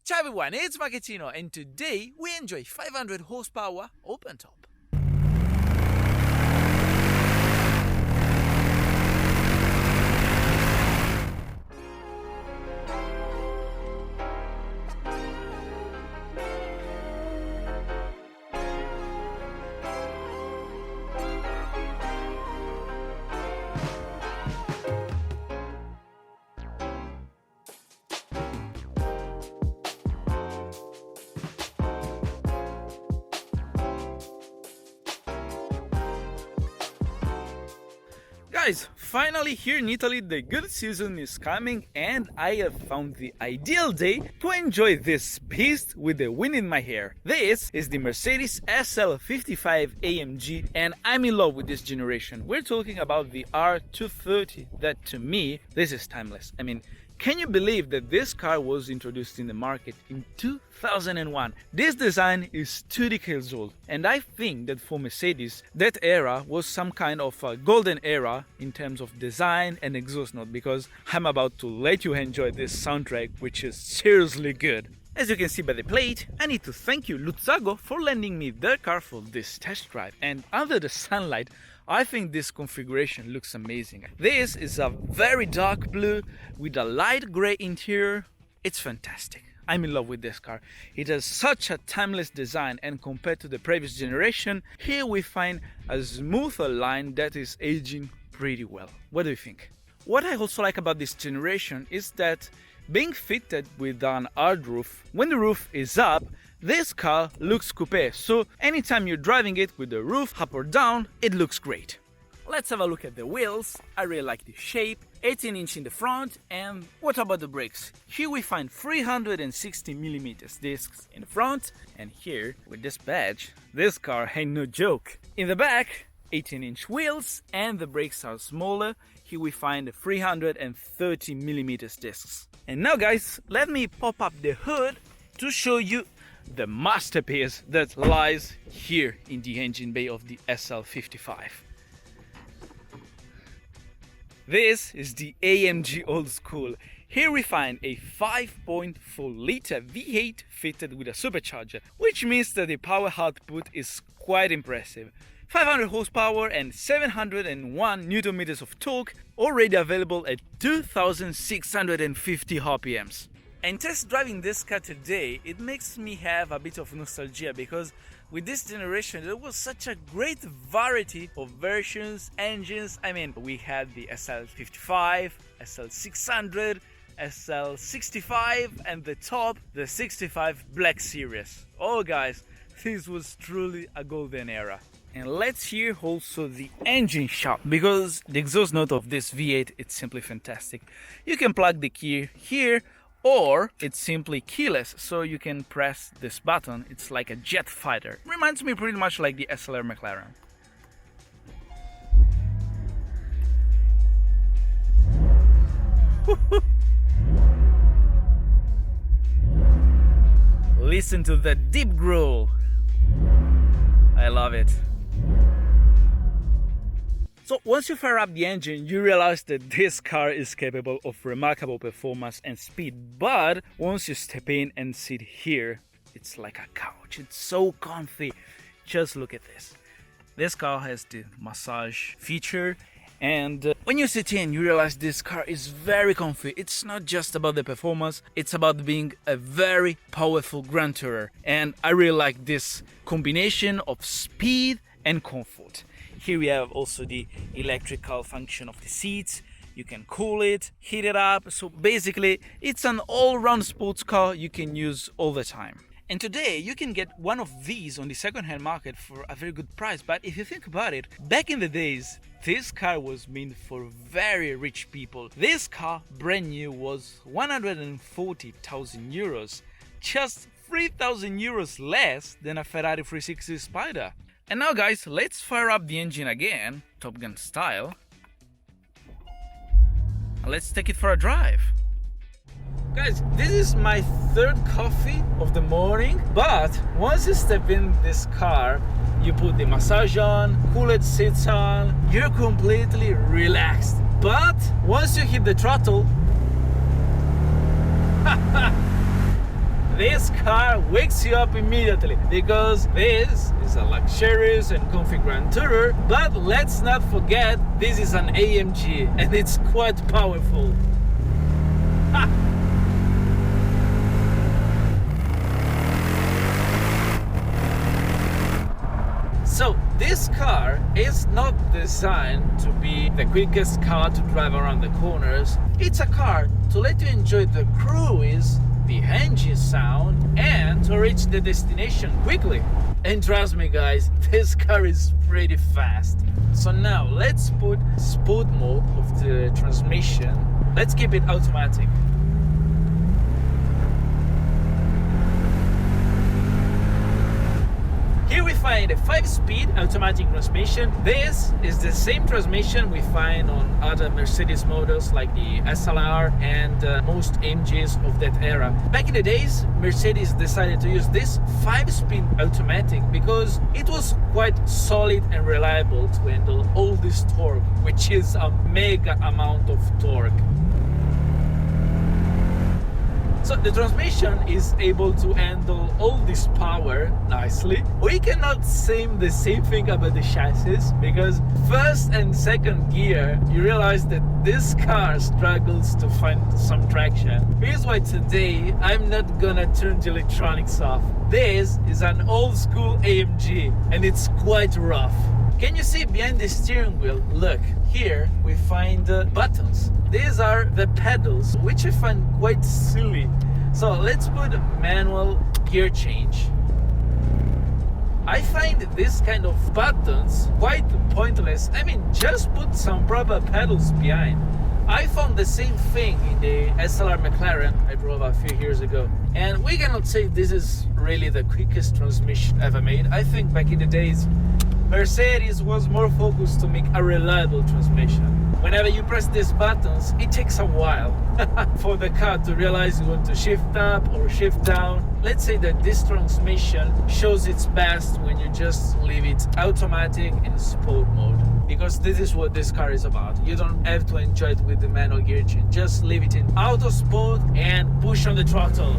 Ciao everyone, it's Marchettino and today we enjoy 500 horsepower open top. Guys, finally here in Italy the good season is coming and I have found the ideal day to enjoy this beast with the wind in my hair. This is the Mercedes SL55 AMG and I'm in love with this generation. We're talking about the R230 that to me, this is timeless. I mean, can you believe that this car was introduced in the market in 2001? This design is 2 decades old and I think that for Mercedes that era was some kind of a golden era in terms of design and exhaust note, because I'm about to let you enjoy this soundtrack which is seriously good. As you can see by the plate, I need to thank you Luzago for lending me their car for this test drive, and under the sunlight I think this configuration looks amazing. This is a very dark blue with a light grey interior. It's fantastic. I'm in love with this car. It has such a timeless design and compared to the previous generation, here we find a smoother line that is aging pretty well. What do you think? What I also like about this generation is that being fitted with an hard roof, when the roof is up, this car looks coupe, so anytime you're driving it with the roof up or down, it looks great. Let's have a look at the wheels. I really like the shape, 18-inch in the front, and what about the brakes? Here we find 360mm discs in the front, and here, with this badge, this car ain't no joke. In the back, 18-inch wheels, and the brakes are smaller. Here we find 330mm discs. And now guys, let me pop up the hood to show you the masterpiece that lies here in the engine bay of the SL55. This is the AMG old school. Here we find a 5.4 liter V8 fitted with a supercharger, which means that the power output is quite impressive. 500 horsepower and 701 Newton meters of torque, already available at 2650 RPMs. And test driving this car today, it makes me have a bit of nostalgia, because with this generation there was such a great variety of versions, engines. I mean, we had the SL55, SL600, SL65 and the top, the 65 Black Series. Oh guys, this was truly a golden era. And let's hear also the engine shop, because the exhaust note of this V8 it's simply fantastic. You can plug the key here, or it's simply keyless, so you can press this button. It's like a jet fighter. Reminds me pretty much like the SLR McLaren. Listen to the deep growl. I love it. So once you fire up the engine, you realize that this car is capable of remarkable performance and speed, but once you step in and sit here, it's like a couch. It's so comfy. Just look at this. This car has the massage feature, and when you sit in, you realize this car is very comfy. It's not just about the performance, it's about being a very powerful grand tourer, and I really like this combination of speed and comfort. Here we have also the electrical function of the seats. You can cool it, heat it up. So basically, it's an all-round sports car you can use all the time. And today, you can get one of these on the second-hand market for a very good price. But if you think about it, back in the days, this car was meant for very rich people. This car, brand new, was 140,000 euros. Just 3,000 euros less than a Ferrari 360 Spider. And now guys, let's fire up the engine again, Top Gun style. And let's take it for a drive. Guys, this is my third coffee of the morning, but once you step in this car, you put the massage on, cooled seats on, you're completely relaxed. But once you hit the throttle, this car wakes you up immediately because this is a luxurious and comfy Grand Tourer, but let's not forget this is an AMG and it's quite powerful. Ha! So this car is not designed to be the quickest car to drive around the corners. It's a car to let you enjoy the cruise, the engine sound, and to reach the destination quickly. And trust me guys, this car is pretty fast. So now let's put sport mode of the transmission. Let's keep it automatic. Here we find a 5-speed automatic transmission. This is the same transmission we find on other Mercedes models like the SLR and most AMGs of that era. Back in the days, Mercedes decided to use this 5-speed automatic because it was quite solid and reliable to handle all this torque, which is a mega amount of torque. So the transmission is able to handle all this power nicely. We cannot say the same thing about the chassis because first and second gear, you realize that this car struggles to find some traction. Here's why today I'm not gonna turn the electronics off. This is an old school AMG and it's quite rough. Can you see behind the steering wheel? Look, here we find buttons. These are the pedals, which I find quite silly. So let's put manual gear change. I find this kind of buttons quite pointless. I mean, just put some proper pedals behind. I found the same thing in the SLR McLaren I drove a few years ago. And we cannot say this is really the quickest transmission ever made. I think back in the days, Mercedes was more focused to make a reliable transmission. Whenever you press these buttons, it takes a while for the car to realize you want to shift up or shift down. Let's say that this transmission shows its best when you just leave it automatic in sport mode, because this is what this car is about. You don't have to enjoy it with the manual gear change. Just leave it in auto sport and push on the throttle.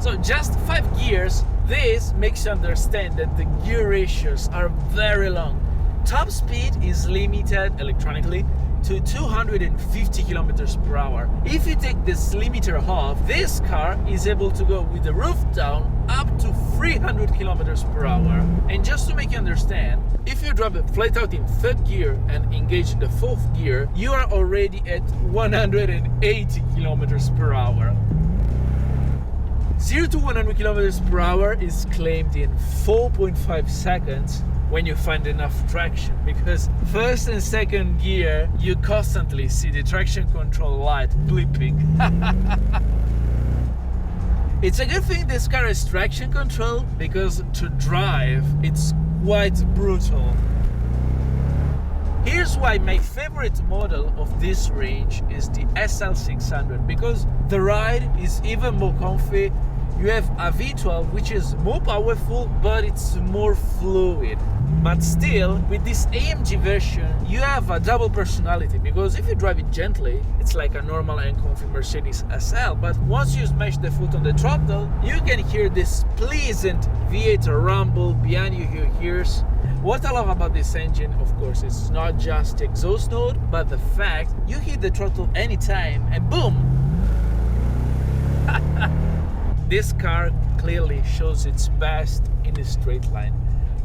So just 5 gears, this makes you understand that the gear ratios are very long. Top speed is limited electronically to 250 kilometers per hour. If you take this limiter off, this car is able to go with the roof down up to 300 kilometers per hour. And just to make you understand, if you drop it flat out in 3rd gear and engage in the 4th gear, you are already at 180 kilometers per hour. 0 to 100 kilometers per hour is claimed in 4.5 seconds when you find enough traction, because 1st and 2nd gear you constantly see the traction control light blipping. It's a good thing this car has traction control, because to drive it's quite brutal. Here's why my favorite model of this range is the SL600, because the ride is even more comfy. You have a V12 which is more powerful, but it's more fluid. But still, with this AMG version, you have a double personality, because if you drive it gently, it's like a normal and comfy Mercedes SL. But once you smash the foot on the throttle, you can hear this pleasant V8 rumble behind your ears. What I love about this engine, of course, is not just the exhaust note, but the fact you hit the throttle anytime and boom! This car clearly shows its best in a straight line.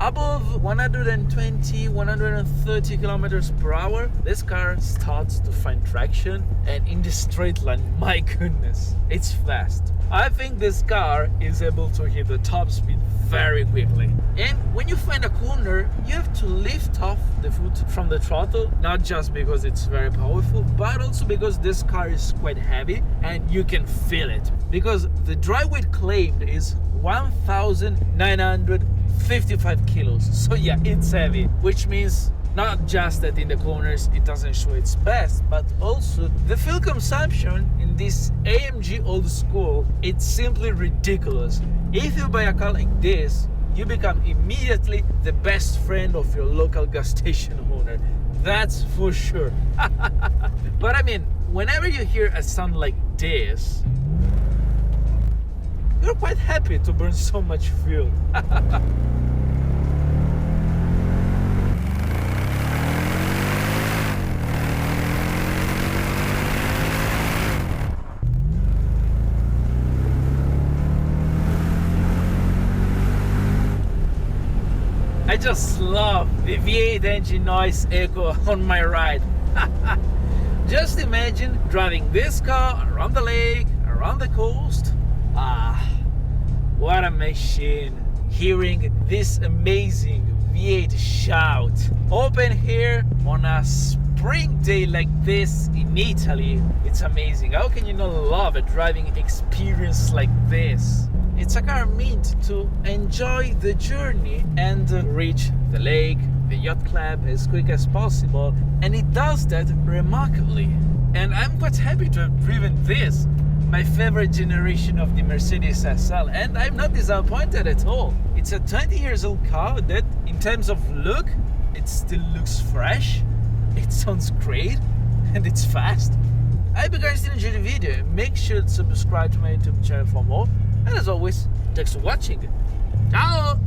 Above 120, 130 kilometers per hour, this car starts to find traction, and in the straight line, my goodness, it's fast. I think this car is able to hit the top speed very quickly. And when you find a corner, you have to lift off the foot from the throttle, not just because it's very powerful, but also because this car is quite heavy and you can feel it. Because the dry weight claimed is 1,955 kilos. So yeah, it's heavy, which means not just that in the corners it doesn't show its best, but also the fuel consumption in this AMG old school, it's simply ridiculous. If you buy a car like this, you become immediately the best friend of your local gas station owner. That's for sure. But I mean, whenever you hear a sound like this, you're quite happy to burn so much fuel. I just love the V8 engine noise echo on my ride. Just imagine driving this car around the lake, around the coast. What a machine. Hearing this amazing V8 shout. Open here on a spring day like this in Italy. It's amazing. How can you not love a driving experience like this? It's a car meant to enjoy the journey and reach the lake, the yacht club as quick as possible, and it does that remarkably. And I'm quite happy to have driven this, my favorite generation of the Mercedes SL, and I'm not disappointed at all. It's a 20 years old car that, in terms of look, it still looks fresh, it sounds great, and it's fast. I hope you guys did enjoy the video. Make sure to subscribe to my YouTube channel for more. And as always, thanks for watching. Ciao!